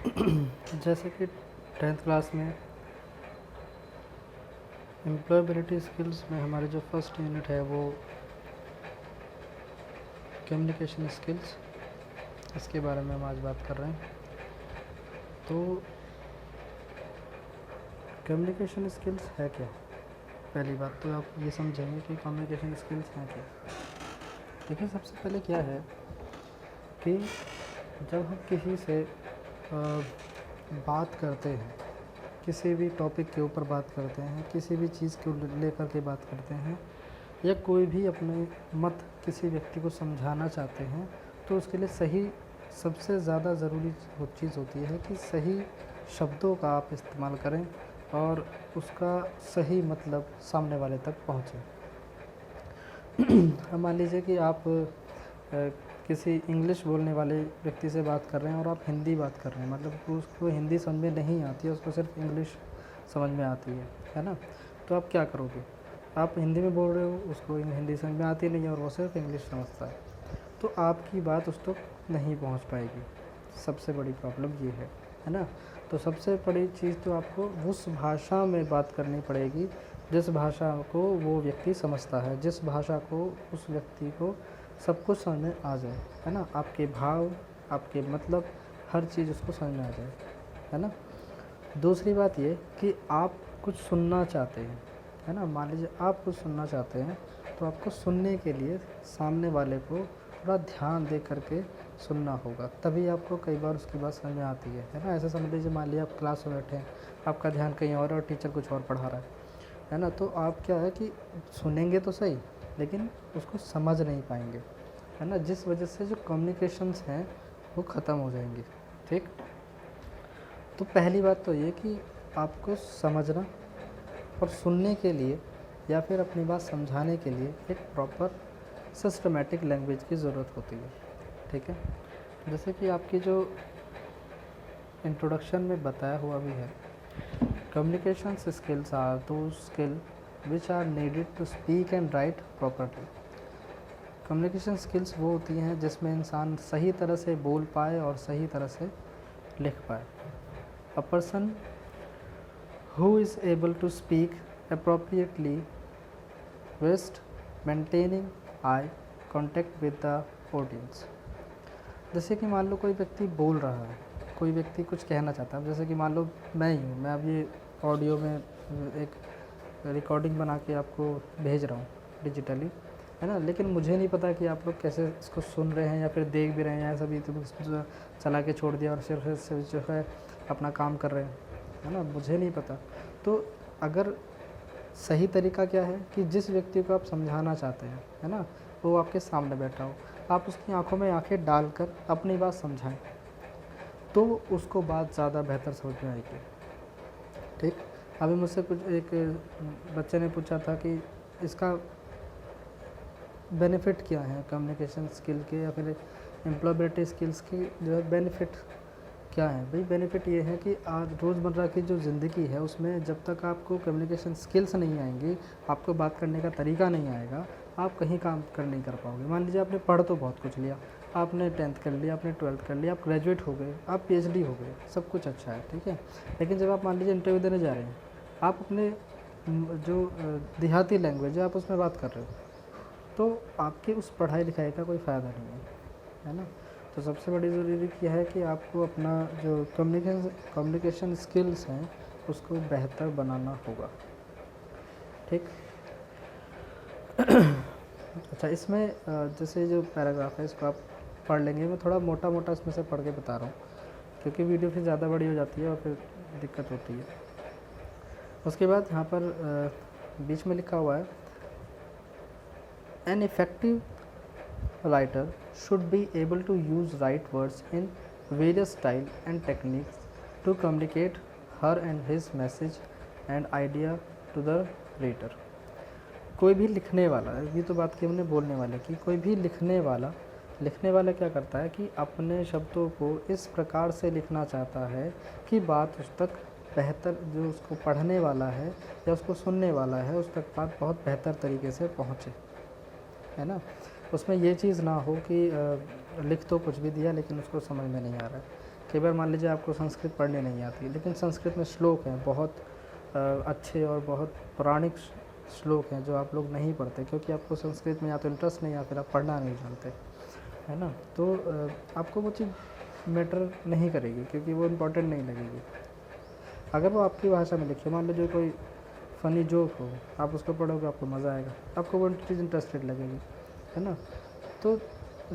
जैसे कि 10th class में एम्प्लॉयबिलिटी स्किल्स में हमारी जो फर्स्ट यूनिट है वो कम्युनिकेशन स्किल्स, इसके बारे में हम आज बात कर रहे हैं। तो कम्युनिकेशन स्किल्स है क्या? पहली बात तो आप ये समझेंगे कि कम्युनिकेशन स्किल्स हैं क्या। देखिए, सबसे पहले क्या है कि जब हम किसी से बात करते हैं, किसी भी टॉपिक के ऊपर बात करते हैं, किसी भी चीज़ को लेकर के बात करते हैं, या कोई भी अपने मत किसी व्यक्ति को समझाना चाहते हैं, तो उसके लिए सही सबसे ज़्यादा ज़रूरी चीज़ होती है कि सही शब्दों का आप इस्तेमाल करें और उसका सही मतलब सामने वाले तक पहुँचे। अब मान लीजिए कि आप किसी इंग्लिश बोलने वाले व्यक्ति से बात कर रहे हैं और आप हिंदी बात कर रहे हैं, मतलब उसको हिंदी समझ में नहीं आती है, उसको सिर्फ इंग्लिश समझ में आती है ना। तो आप क्या करोगे? आप हिंदी में बोल रहे हो, उसको हिंदी समझ में आती नहीं है और वो सिर्फ इंग्लिश समझता है, तो आपकी बात उस तक नहीं पहुंच पाएगी। सबसे बड़ी प्रॉब्लम ये है ना। तो सबसे बड़ी चीज़ तो आपको उस भाषा में बात करनी पड़ेगी जिस भाषा को वो व्यक्ति समझता है, जिस भाषा को उस व्यक्ति को सब कुछ समझ में आ जाए, है ना। आपके भाव, आपके मतलब, हर चीज़ उसको समझ में आ जाए, है ना। दूसरी बात ये कि आप कुछ सुनना चाहते हैं, है ना। मान लीजिए आप कुछ सुनना चाहते हैं, तो आपको सुनने के लिए सामने वाले को थोड़ा ध्यान दे करके सुनना होगा, तभी आपको कई बार उसकी बात समझ में आती है ना। ऐसे समझ लीजिए, मान लीजिए आप क्लास में बैठे हैं, आपका ध्यान कहीं और टीचर कुछ और पढ़ा रहा है ना। तो आप क्या है कि सुनेंगे तो सही, लेकिन उसको समझ नहीं पाएंगे, है ना, जिस वजह से जो कम्युनिकेशंस हैं वो ख़त्म हो जाएंगे। ठीक, तो पहली बात तो ये कि आपको समझना और सुनने के लिए या फिर अपनी बात समझाने के लिए एक प्रॉपर सिस्टमेटिक लैंग्वेज की ज़रूरत होती है। ठीक है, जैसे कि आपकी जो इंट्रोडक्शन में बताया हुआ भी है, कम्युनिकेशन स्किल्स आर दो skill which are needed to speak and write properly. Communication skills वो होती हैं जिसमें इंसान सही तरह से बोल पाए और सही तरह से लिख पाए। A person who is able to speak appropriately whilst maintaining eye contact with the audience। जैसे कि मान लो कोई व्यक्ति बोल रहा है, कोई व्यक्ति कुछ कहना चाहता है, जैसे कि मान लो मैं ही हूँ, मैं अब ये ऑडियो में एक रिकॉर्डिंग बना के आपको भेज रहा हूँ डिजिटली, है ना, लेकिन मुझे नहीं पता कि आप लोग कैसे इसको सुन रहे हैं या फिर देख भी रहे हैं, या सभी तो चला के छोड़ दिया और सिर्फ जो है अपना काम कर रहे हैं, है ना, मुझे नहीं पता। तो अगर सही तरीका क्या है कि जिस व्यक्ति को आप समझाना चाहते हैं, है ना, वो आपके सामने बैठा हो, आप उसकी आंखों में आंखें डालकर अपनी बात समझाएं, तो उसको बात ज़्यादा बेहतर समझ में आएगी। ठीक, अभी मुझसे कुछ एक बच्चे ने पूछा था कि इसका बेनिफिट क्या है कम्युनिकेशन स्किल के या फिर एम्प्लॉयबिलिटी स्किल्स की जो है बेनिफिट क्या है। भाई बेनिफिट ये है कि आज रोज़मर्रा की जो ज़िंदगी है उसमें जब तक आपको कम्युनिकेशन स्किल्स नहीं आएंगी, आपको बात करने का तरीका नहीं आएगा, आप कहीं काम कर नहीं कर पाओगे। मान लीजिए आपने पढ़ तो बहुत कुछ लिया, आपने 10th कर लिया, आपने 12th कर लिया, आप ग्रेजुएट हो गए, आप PhD हो गए, सब कुछ अच्छा है, ठीक है, लेकिन जब आप मान लीजिए इंटरव्यू देने जा रहे हैं, आप अपने जो देहाती लैंग्वेज है आप उसमें बात कर रहे हो, तो आपकी उस पढ़ाई लिखाई का कोई फ़ायदा नहीं है ना। तो सबसे बड़ी ज़रूरी क्या है कि आपको अपना जो कम्युनिकेशन स्किल्स हैं उसको बेहतर बनाना होगा। ठीक, अच्छा, इसमें जैसे जो पैराग्राफ है इसको आप पढ़ लेंगे, मैं थोड़ा मोटा मोटा इसमें से पढ़ के बता रहा हूँ क्योंकि वीडियो फिर ज़्यादा बड़ी हो जाती है और फिर दिक्कत होती है। उसके बाद यहाँ पर बीच में लिखा हुआ है, an effective writer should be able to use right words in various style and techniques to communicate her and his message and idea to the reader। कोई भी लिखने वाला, ये तो बात की हमने बोलने वाले की, कोई भी लिखने वाला क्या करता है कि अपने शब्दों को इस प्रकार से लिखना चाहता है कि बात उस तक बेहतर, जो उसको पढ़ने वाला है या उसको सुनने वाला है उस तक बात बहुत बेहतर तरीके से पहुँचे, है ना। उसमें ये चीज़ ना हो कि लिख तो कुछ भी दिया लेकिन उसको समझ में नहीं आ रहा है, कई बार मान लीजिए आपको संस्कृत पढ़ने नहीं आती, लेकिन संस्कृत में श्लोक हैं बहुत अच्छे और बहुत पौराणिक श्लोक हैं जो आप लोग नहीं पढ़ते, क्योंकि आपको संस्कृत में या तो इंटरेस्ट नहीं या फिर आप पढ़ना नहीं जानते, है ना। तो आपको वो चीज़ मैटर नहीं करेगी, क्योंकि वो इम्पोर्टेंट नहीं लगेगी। अगर वो आपकी भाषा में लिखे, मान लीजिए कोई फ़नी जोक हो, आप उसको पढ़ोगे आपको मज़ा आएगा, आपको वो चीज़ इंटरेस्टेड लगेगी, है ना। तो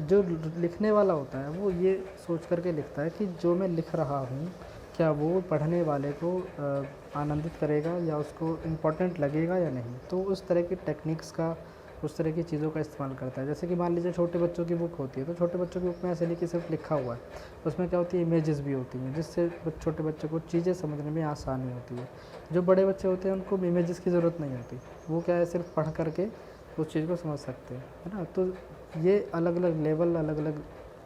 जो लिखने वाला होता है वो ये सोच करके लिखता है कि जो मैं लिख रहा हूँ क्या वो पढ़ने वाले को आनंदित करेगा या उसको इम्पोर्टेंट लगेगा या नहीं। तो उस तरह की टेक्निक्स का, उस तरह की चीज़ों का इस्तेमाल करता है। जैसे कि मान लीजिए छोटे बच्चों की बुक होती है, तो छोटे बच्चों की बुक में ऐसे नहीं कि सिर्फ लिखा हुआ है, उसमें क्या होती है, इमेजेस भी होती हैं, जिससे छोटे बच्चों को चीज़ें समझने में आसानी होती है। जो बड़े बच्चे होते हैं उनको इमेजेस की ज़रूरत नहीं होती, वो क्या है सिर्फ पढ़ करके उस चीज़ को समझ सकते हैं, है ना। तो ये अलग अलग लेवल, अलग अलग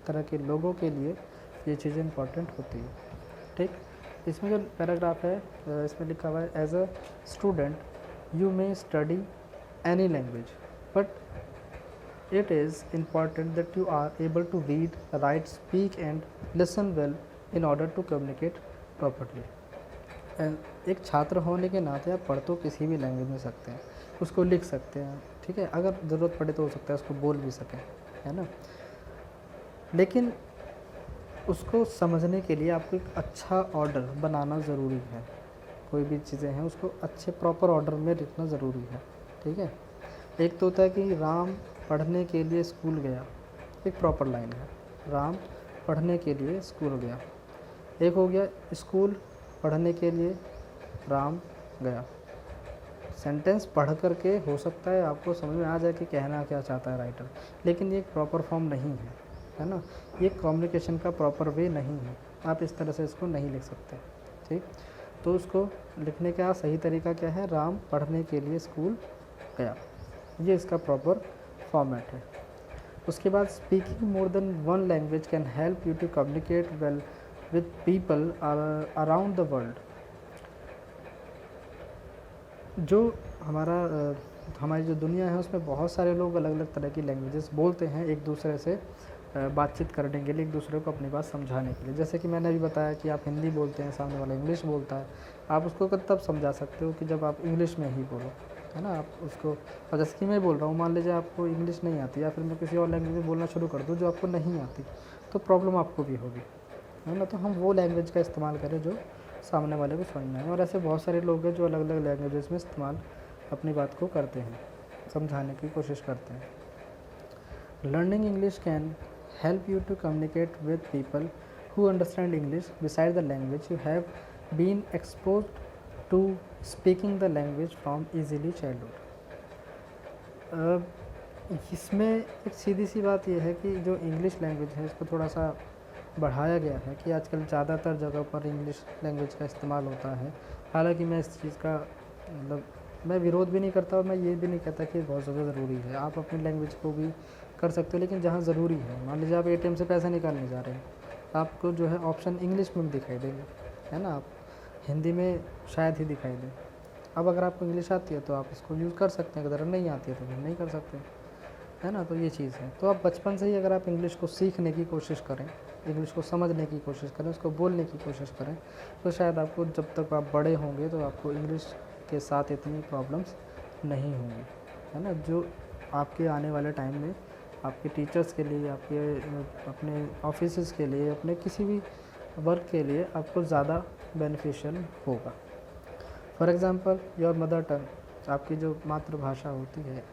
तरह के लोगों के लिए ये चीज़ें इंपॉर्टेंट होती है, ठीक। इसमें जो पैराग्राफ है इसमें लिखा हुआ है, as a student you may study any language but it is important that you are able to read, write, speak and listen well in order to communicate properly. एक छात्र होने के नाते आप पढ़ तो किसी भी लैंग्वेज में सकते हैं, उसको लिख सकते हैं, ठीक है, अगर ज़रूरत पड़े तो हो सकता है उसको बोल भी सकें, है ना। लेकिन उसको समझने के लिए आपको एक अच्छा ऑर्डर बनाना ज़रूरी है। कोई भी चीज़ें हैं उसको अच्छे प्रॉपर ऑर्डर में लिखना ज़रूरी है, ठीक है। एक तो होता है कि राम पढ़ने के लिए स्कूल गया, एक प्रॉपर लाइन है, राम पढ़ने के लिए स्कूल गया। एक हो गया स्कूल पढ़ने के लिए राम गया। सेंटेंस पढ़ करके हो सकता है आपको समझ में आ जाए कि कहना क्या चाहता है राइटर, लेकिन ये एक प्रॉपर फॉर्म नहीं है ना। ये कम्युनिकेशन का प्रॉपर वे नहीं है, आप इस तरह से इसको नहीं लिख सकते, ठीक। तो उसको लिखने का सही तरीका क्या है, राम पढ़ने के लिए स्कूल गया, ये इसका प्रॉपर फॉर्मेट है। उसके बाद speaking more than one language can help you to communicate well with people around the world. जो हमारी जो दुनिया है उसमें बहुत सारे लोग अलग अलग तरह की लैंग्वेजेस बोलते हैं एक दूसरे से बातचीत करने के लिए, एक दूसरे को अपनी बात समझाने के लिए। जैसे कि मैंने अभी बताया कि आप हिंदी बोलते हैं, सामने वाला इंग्लिश बोलता है, आप उसको तब समझा सकते हो कि जब आप इंग्लिश में ही बोलो, है ना। आप उसको, और जैसे कि मैं बोल रहा हूँ, मान लीजिए आपको इंग्लिश नहीं आती या फिर मैं किसी और लैंग्वेज में बोलना शुरू कर दूँ जो आपको नहीं आती, तो प्रॉब्लम आपको भी होगी, है ना। तो हम वो लैंग्वेज का इस्तेमाल करें जो सामने वाले को समझ में आए। और ऐसे बहुत सारे लोग हैं जो अलग अलग लैंग्वेजेस में इस्तेमाल अपनी बात को करते हैं, समझाने की कोशिश करते हैं। Learning English can help you to communicate with people who understand English beside the language you have been exposed to speaking the language from easily childhood। इसमें एक सीधी सी बात यह है कि जो इंग्लिश लैंग्वेज है इसको थोड़ा सा बढ़ाया गया है कि आजकल ज़्यादातर जगह पर इंग्लिश लैंग्वेज का इस्तेमाल होता है। हालांकि मैं इस चीज़ का मतलब मैं विरोध भी नहीं करता और मैं ये भी नहीं कहता कि बहुत ज़्यादा ज़रूरी है, आप अपनी लैंग्वेज को भी कर सकते हो, लेकिन जहाँ ज़रूरी है। मान लीजिए आप एटीएम से पैसा निकालने जा रहे हैं, आपको जो है ऑप्शन इंग्लिश में भी दिखाई देंगे, है ना, आप हिंदी में शायद ही दिखाई दे। अब अगर आपको इंग्लिश आती है तो आप इसको यूज़ कर सकते हैं, अगर नहीं आती है तो फिर नहीं कर सकते, है ना। तो ये चीज़ है। तो आप बचपन से ही अगर आप इंग्लिश को सीखने की कोशिश करें, इंग्लिश को समझने की कोशिश करें, उसको बोलने की कोशिश करें, तो शायद आपको जब तक आप बड़े होंगे तो आपको इंग्लिश के साथ इतनी प्रॉब्लम्स नहीं होंगी, है ना। जो आपके आने वाले टाइम में आपके टीचर्स के लिए, आपके अपने ऑफिसेस के लिए, अपने किसी भी वर्क के लिए आपको ज़्यादा बेनिफिशियल होगा। For example your mother tongue, आपकी जो मातृभाषा होती है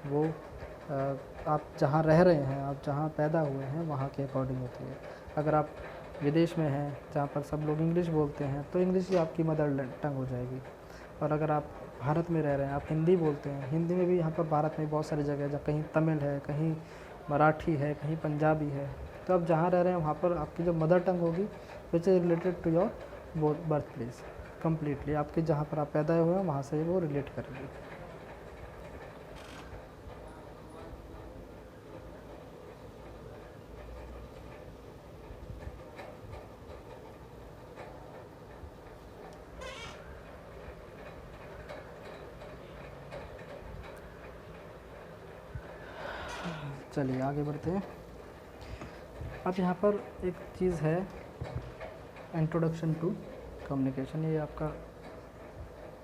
वो आप जहाँ रह रहे हैं, आप जहाँ पैदा हुए हैं वहाँ के अकॉर्डिंग होती है। अगर आप विदेश में हैं जहाँ पर सब लोग इंग्लिश बोलते हैं तो इंग्लिश ही आपकी मदर टंग हो जाएगी। और अगर आप भारत में रह रहे हैं, आप हिंदी बोलते हैं, हिंदी में भी यहाँ पर भारत में बहुत सारी जगह है जहाँ कहीं तमिल है, कहीं मराठी है, कहीं पंजाबी है। तो आप जहाँ रह रहे हैं वहाँ पर आपकी जो मदर टंग होगी which is related to your birth place, completely आपके जहाँ पर आप पैदा हुए हैं वहाँ से वो रिलेट करेगी। चलिए आगे बढ़ते हैं। अब यहाँ पर एक चीज़ है इंट्रोडक्शन टू कम्युनिकेशन, ये आपका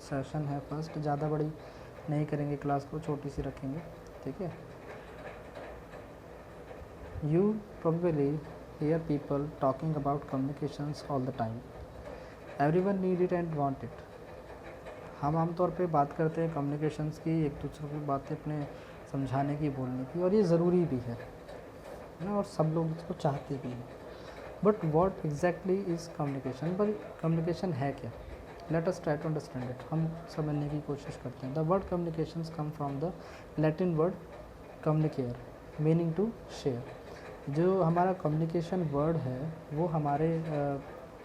सेशन है फर्स्ट, ज़्यादा बड़ी नहीं करेंगे क्लास को, छोटी सी रखेंगे, ठीक है। You probably hear people talking about communications all the time. Everyone need it and want it. हम आमतौर पे बात करते हैं कम्युनिकेशंस की, एक दूसरे को बातें अपने समझाने की, बोलने की, और ये ज़रूरी भी है ना, और सब लोग इसको चाहते भी हैं। But what exactly is communication, पर कम्युनिकेशन है क्या? Let us try to understand it, हम समझने की कोशिश करते हैं। The word communications come from the Latin word communicare meaning to share. जो हमारा कम्युनिकेशन वर्ड है वो हमारे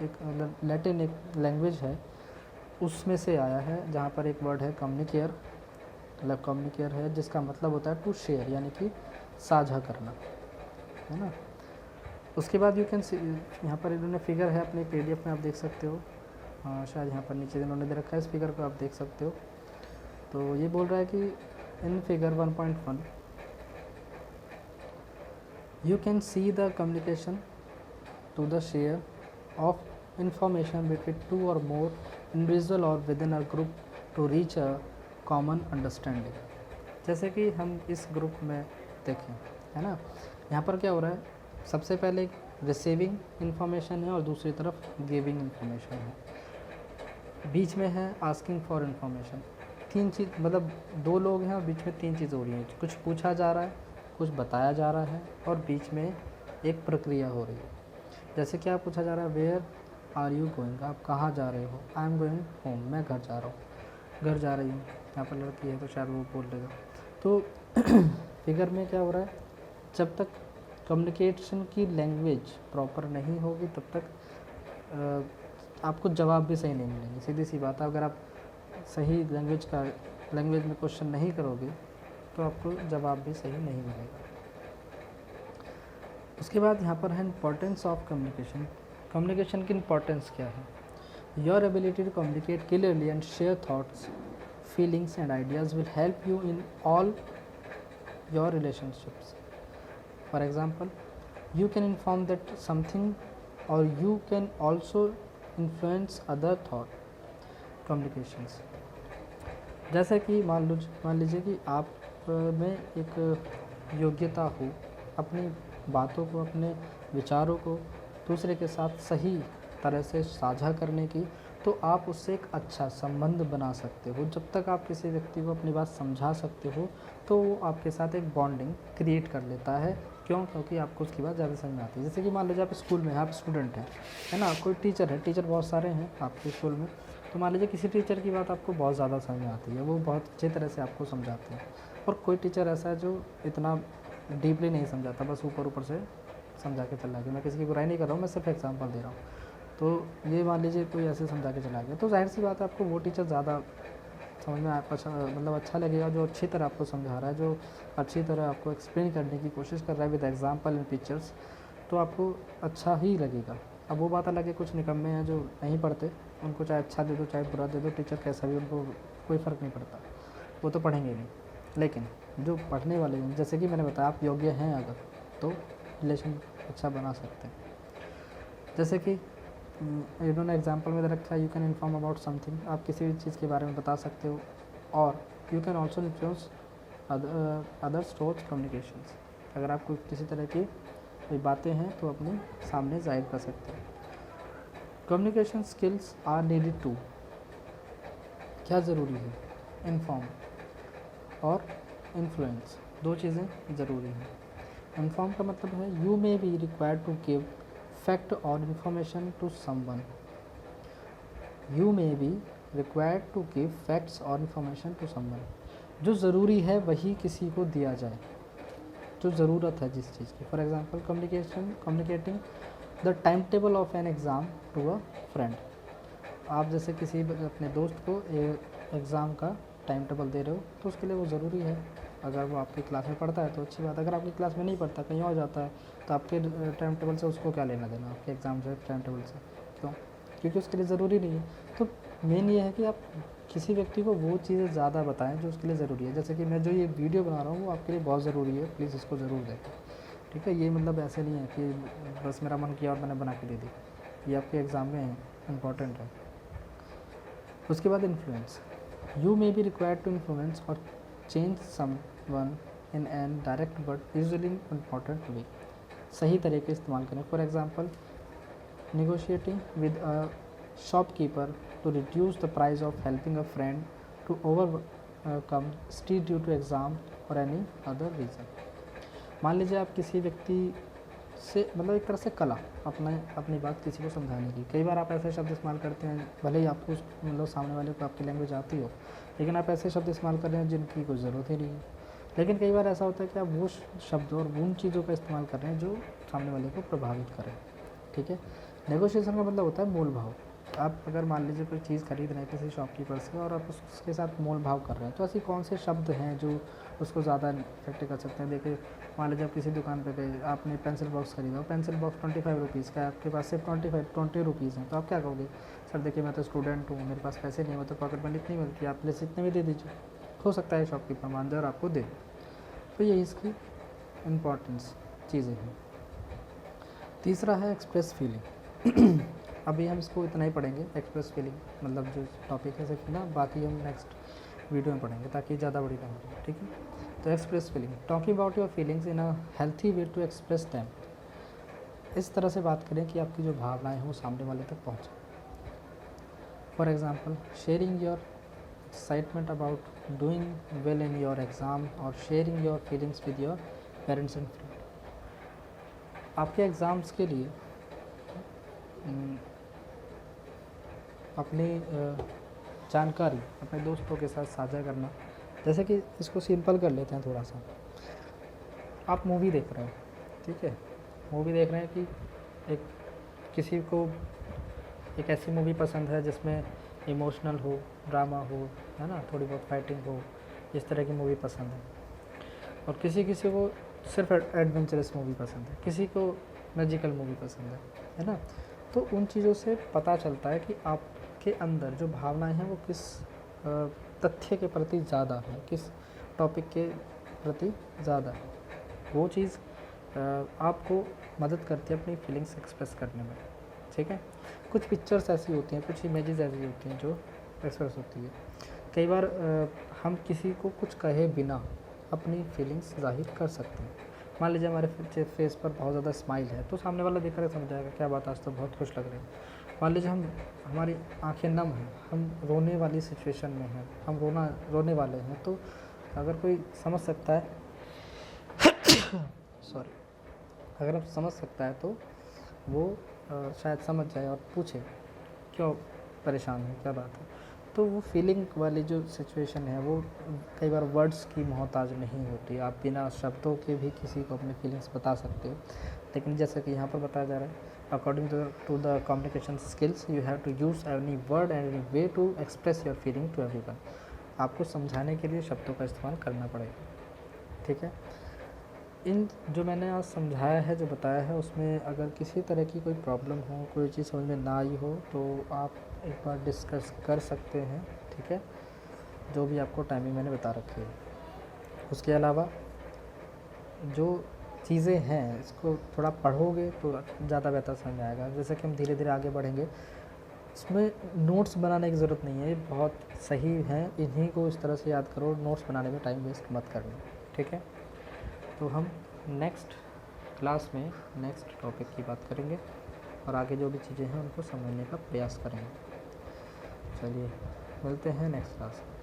एक लैटिन एक लैंग्वेज है उसमें से आया है, जहाँ पर एक वर्ड है कम्युनिकेयर, मतलब कम्युनिकेयर है जिसका मतलब होता है टू शेयर, यानी कि साझा करना, है ना। उसके बाद यू कैन सी, यहाँ पर इन्होंने फिगर है अपने PDF में, आप देख सकते हो, शायद यहाँ पर नीचे इन्होंने दे रखा है, इस फिगर को आप देख सकते हो। तो ये बोल रहा है कि in figure 1.1 you can see the communication to the share of information between two or more individual or within a group to reach a common understanding। जैसे कि हम इस ग्रुप में देखें, है ना, यहाँ पर क्या हो रहा है, सबसे पहले रिसीविंग इंफॉर्मेशन है और दूसरी तरफ गिविंग इंफॉर्मेशन है, बीच में है आस्किंग फॉर इंफॉर्मेशन। तीन चीज़, मतलब दो लोग हैं और बीच में तीन चीज़ हो रही हैं, कुछ पूछा जा रहा है, कुछ बताया जा रहा है, और बीच में एक प्रक्रिया हो रही है। जैसे क्या पूछा जा रहा है, वेयर आर यू गोइंग, आप कहाँ जा रहे हो, आई एम गोइंग होम, मैं घर जा रहा हूँ, घर जा रही हूँ। यहाँ पर लड़की है तो शायद वो बोल देगा। तो फिगर में क्या हो रहा है, जब तक कम्युनिकेशन की लैंग्वेज प्रॉपर नहीं होगी तब तक आपको जवाब भी सही नहीं मिलेंगे। सीधी सी बात है, अगर आप सही लैंग्वेज में क्वेश्चन नहीं करोगे तो आपको जवाब भी सही नहीं मिलेगा। उसके बाद यहाँ पर है इम्पोर्टेंस ऑफ कम्युनिकेशन। कम्युनिकेशन की इम्पोर्टेंस क्या है? Your ability to communicate clearly and share thoughts, feelings and ideas will help you in all your relationships. For example, you can inform that something और you can also influence other thought communications. जैसे कि मान लीजिए कि आप में एक योग्यता हो अपनी बातों को, अपने विचारों को दूसरे के साथ सही तरह से साझा करने की, तो आप उससे एक अच्छा संबंध बना सकते हो। जब तक आप किसी व्यक्ति को अपनी बात समझा सकते हो तो वो आपके साथ एक बॉन्डिंग क्रिएट कर लेता है। क्यों? क्योंकि आपको उसकी बात ज़्यादा समझ में आती है। जैसे कि मान लीजिए आप स्कूल में, आप स्टूडेंट हैं, है ना, कोई टीचर है, टीचर बहुत सारे हैं आपके स्कूल में, तो मान लीजिए किसी टीचर की बात आपको बहुत ज़्यादा समझ में आती है, वो बहुत अच्छी तरह से आपको समझाते हैं, और कोई टीचर ऐसा है जो इतना डीपली नहीं समझाता, बस ऊपर से समझा के चला गया। मैं किसी की बुराई नहीं कर रहा हूँ, मैं सिर्फ एग्जांपल दे रहा हूँ। तो ये मान लीजिए कोई ऐसे समझा के चला गया, तो जाहिर सी बात है आपको वो टीचर ज़्यादा समझ में अच्छा लगेगा, जो अच्छी तरह आपको समझा रहा है, जो अच्छी तरह आपको एक्सप्लेन करने की कोशिश कर रहा है विद एग्जाम्पल एंड पिक्चर्स, तो आपको अच्छा ही लगेगा। अब वो बात अलग है, कुछ निकम्मे हैं जो नहीं पढ़ते, उनको चाहे अच्छा दे दो चाहे बुरा दे दो, टीचर कैसा भी, उनको कोई फ़र्क नहीं पड़ता, वो तो पढ़ेंगे नहीं। लेकिन जो पढ़ने वाले हैं, जैसे कि मैंने बताया, आप योग्य हैं अगर, तो रिलेशन अच्छा बना सकते हैं। जैसे कि इन्होंने एग्जांपल में दे रखा है, you can inform about something, आप किसी भी चीज़ के बारे में बता सकते हो, और you can also influence others through communications. अगर आपको किसी तरह की कोई बातें हैं तो अपने सामने जाहिर कर सकते हैं। Communication skills are needed to, क्या ज़रूरी है? इन्फॉर्म और इन्फ्लुएंस, दो चीज़ें ज़रूरी हैं। इन्फॉर्म का मतलब है you may be required to give fact और information to someone, you may be required to give facts और इन्फॉर्मेशन टू समवन। जो ज़रूरी है वही किसी को दिया जाए, जो ज़रूरत है जिस चीज़ की। For example, communicating the time table of an exam to a friend. आप जैसे किसी अपने दोस्त को एग्ज़ाम का टाइम टेबल दे रहे हो तो उसके लिए वो ज़रूरी है। अगर वो आपकी क्लास में पढ़ता है तो अच्छी बात है, अगर आपकी क्लास में नहीं पढ़ता, कहीं और जाता है, तो आपके टाइम टेबल से उसको क्या लेना देना, आपके एग्ज़ाम से, टाइम टेबल से? क्यों? क्योंकि उसके लिए ज़रूरी नहीं है। तो मेन ये है कि आप किसी व्यक्ति को वो चीज़ें ज़्यादा बताएं जो उसके लिए ज़रूरी है। जैसे कि मैं जो ये वीडियो बना रहा हूँ वो आपके लिए बहुत ज़रूरी है, प्लीज़ इसको ज़रूर देखें, ठीक है। ये मतलब ऐसे नहीं है कि बस मेरा मन किया और मैंने बना के दे दी, ये आपके एग्ज़ाम में इम्पॉर्टेंट है। उसके बाद influence, you may be required to influence और change someone in an direct but usually important way. सही तरीके इस्तेमाल करें। For example, negotiating with a shopkeeper to reduce the price of helping a friend to overcome stress due to exam or any other reason। मान लीजिए आप किसी व्यक्ति से मतलब एक तरह से कला अपनी बात किसी को समझाने की। कई बार आप ऐसे शब्द इस्तेमाल करते हैं, भले ही आपको मतलब सामने वाले को आपकी लैंग्वेज आती हो, लेकिन आप ऐसे शब्द इस्तेमाल कर रहे हैं जिनकी कोई ज़रूरत ही नहीं है। लेकिन कई बार ऐसा होता है कि आप वो शब्द और उन चीज़ों का इस्तेमाल कर रहे हैं जो सामने वाले को प्रभावित करें। ठीक है। नेगोशिएशन का मतलब होता है मोल भाव। आप अगर मान लीजिए कोई चीज़ खरीद रहे हैं किसी शॉपकीपर से और आप उसके साथ मोल भाव कर रहे हैं, तो ऐसी कौन से शब्द हैं जो उसको ज़्यादा इफेक्ट कर सकते हैं। देखिए, मान लीजिए आप किसी दुकान पे गए, आपने पेंसिल बॉक्स खरीदा, पेंसिल बॉक्स 25 रुपीज़ का है, आपके पास सिर्फ 20 रुपीज़ हैं, तो आप क्या कहोगे? सर देखिए, मैं तो स्टूडेंट हूँ, मेरे पास पैसे नहीं होते, पॉकेट मनी इतनी मिलती है, आप प्लीज़ इतने भी दे दीजिए। हो सकता है शॉपकीपर मान जाए और आपको दे। तो यही इसकी इम्पॉर्टेंस चीज़ें हैं। तीसरा है एक्सप्रेस फीलिंग। अभी हम इसको इतना ही पढ़ेंगे, एक्सप्रेस फीलिंग मतलब जो टॉपिक है सिर्फ ना, बाकी हम नेक्स्ट वीडियो में पढ़ेंगे ताकि ज़्यादा बड़ी ना हो। ठीक है। तो express feeling, talking about your feelings in a healthy way to express them. इस तरह से बात करें कि आपकी जो भावनाएं हैं वो सामने वाले तक पहुँचे। For example, sharing your excitement about doing well in your exam और sharing your feelings with your parents and friend. आपके एग्ज़ाम्स के लिए अपनी जानकारी अपने दोस्तों के साथ साझा करना। जैसे कि इसको सिंपल कर लेते हैं थोड़ा सा। आप मूवी देख रहे हो, ठीक है, मूवी देख रहे हैं कि किसी को एक ऐसी मूवी पसंद है जिसमें इमोशनल हो, ड्रामा हो, है ना, थोड़ी बहुत फाइटिंग हो, इस तरह की मूवी पसंद है। और किसी को सिर्फ एडवेंचरस मूवी पसंद है, किसी को मैजिकल मूवी पसंद है ना। तो उन चीज़ों से पता चलता है कि आपके अंदर जो भावनाएं हैं वो किस तथ्य के प्रति ज़्यादा है, किस टॉपिक के प्रति ज़्यादा है। वो चीज़ आपको मदद करती है अपनी फीलिंग्स एक्सप्रेस करने में। ठीक है। कुछ पिक्चर्स ऐसी होती हैं, कुछ इमेजेस ऐसी होती हैं जो एक्सप्रेस होती है। कई बार हम किसी को कुछ कहे बिना अपनी फीलिंग्स जाहिर कर सकते हैं। मान लीजिए हमारे फेस पर बहुत ज़्यादा स्माइल है, तो सामने वाला देख कर समझाएगा क्या बात, आज तो बहुत खुश लग रहे हैं। मान लीजिए हमारी आंखें नम हैं, हम रोने वाली सिचुएशन में हैं, हम रोने वाले हैं, तो अगर कोई समझ सकता है सॉरी, अगर आप समझ सकता है तो वो शायद समझ जाए और पूछे क्यों परेशान है, क्या बात है। तो वो फीलिंग वाली जो सिचुएशन है वो कई बार वर्ड्स की मोहताज नहीं होती। आप बिना शब्दों के भी किसी को अपनी फीलिंग्स बता सकते हो। लेकिन जैसा कि यहाँ पर बताया जा रहा है, according to the communication skills you have to use any word and any way to express your feeling to everyone. आपको समझाने के लिए शब्दों का इस्तेमाल करना पड़ेगा। ठीक है। इन जो मैंने आज समझाया है, जो बताया है, उसमें अगर किसी तरह की कोई प्रॉब्लम हो, कोई चीज़ समझ में ना आई हो, तो आप एक बार डिस्कस कर सकते हैं। ठीक है। जो भी आपको टाइमिंग मैंने बता रखी है। उसके अलावा जो चीज़ें हैं इसको थोड़ा पढ़ोगे तो ज़्यादा बेहतर समझ में आएगा। जैसे कि हम धीरे धीरे आगे बढ़ेंगे, इसमें नोट्स बनाने की ज़रूरत नहीं है, बहुत सही है, इन्हीं को इस तरह से याद करो, नोट्स बनाने में टाइम वेस्ट मत करना। ठीक है। तो हम नेक्स्ट क्लास में नेक्स्ट टॉपिक की बात करेंगे और आगे जो भी चीज़ें हैं उनको समझने का प्रयास करेंगे। चलिए मिलते हैं नेक्स्ट क्लास में।